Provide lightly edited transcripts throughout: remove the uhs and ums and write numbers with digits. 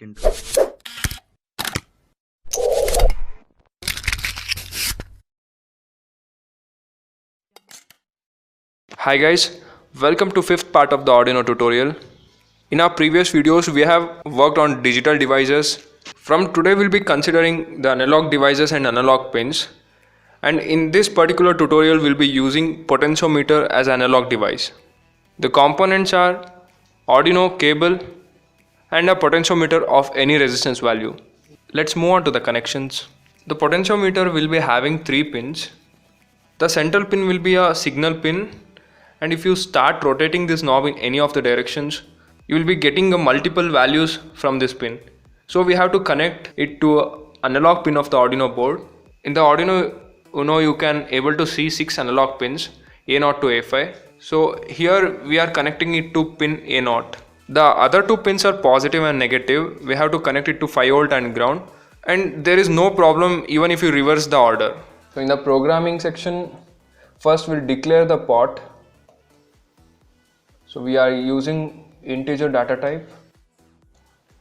intro. Hi guys, welcome to fifth part of the Arduino tutorial. In our previous videos we have worked on digital devices. From today we'll be considering the analog devices and analog pins. And in this particular tutorial we'll be using potentiometer as analog device. The components are Arduino cable and a potentiometer of any resistance value. Let's move on to the connections. The potentiometer will be having 3 pins. The central pin will be a signal pin, and if you start rotating this knob in any of the directions, you will be getting multiple values from this pin. So we have to connect it to an analog pin of the Arduino board. In the Arduino Uno you can able to see 6 analog pins, A0 to A5. So here we are connecting it to pin A0. The other 2 pins are positive and negative. We have to connect it to 5 volt and ground, and there is no problem even if you reverse the order. So in the programming section, first we'll declare the pot. So we are using integer data type.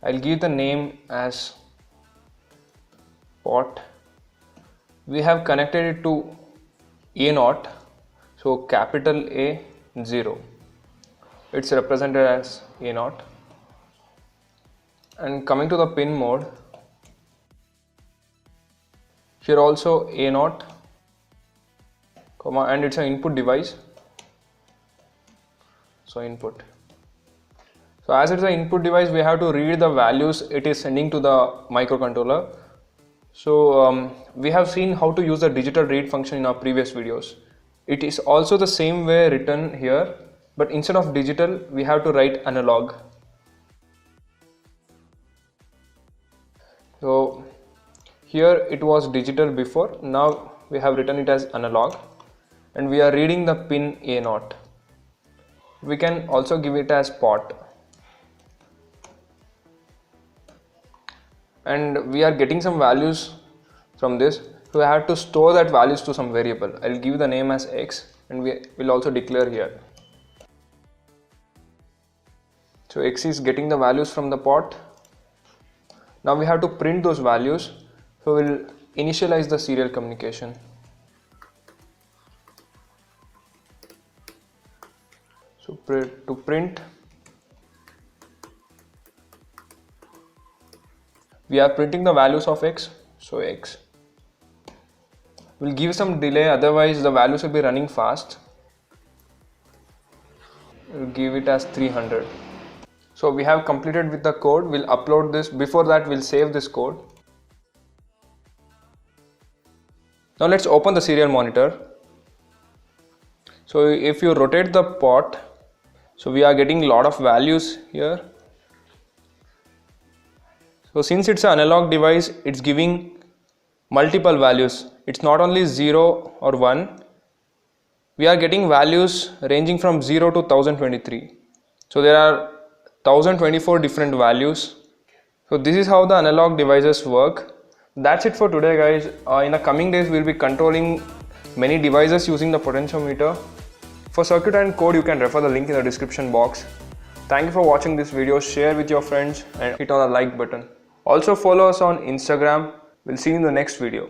I'll give the name as pot. We have connected it to A0, so capital A 0. It's represented as A0. And coming to the pin mode, here also A0, and it's an input device, so input. So as it's an input device, we have to read the values it is sending to the microcontroller. So we have seen how to use the digital read function in our previous videos. It is also the same way written here, but instead of digital we have to write analog. So here it was digital before, now we have written it as analog, and we are reading the pin A0. We can also give it as pot, and we are getting some values from this, so we have to store that values to some variable. I'll give the name as X, and we will also declare here. So X is getting the values from the pot. Now we have to print those values, so we'll initialize the serial communication. So to print, we are printing the values of X, so X. We'll give some delay, otherwise the values will be running fast. We'll give it as 300. So we have completed with the code. We'll upload this. Before that we'll save this code. Now let's open the serial monitor. So if you rotate the pot, so we are getting a lot of values here. So since it's an analog device, it's giving multiple values. It's not only 0 or 1. We are getting values ranging from 0 to 1023. So there are 1024 different values. So this is how the analog devices work. That's it for today guys. In the coming days we'll be controlling many devices using the potentiometer. For circuit and code you can refer the link in the description box. Thank you for watching this video. Share with your friends and hit on the like button. Also follow us on Instagram. We'll see you in the next video.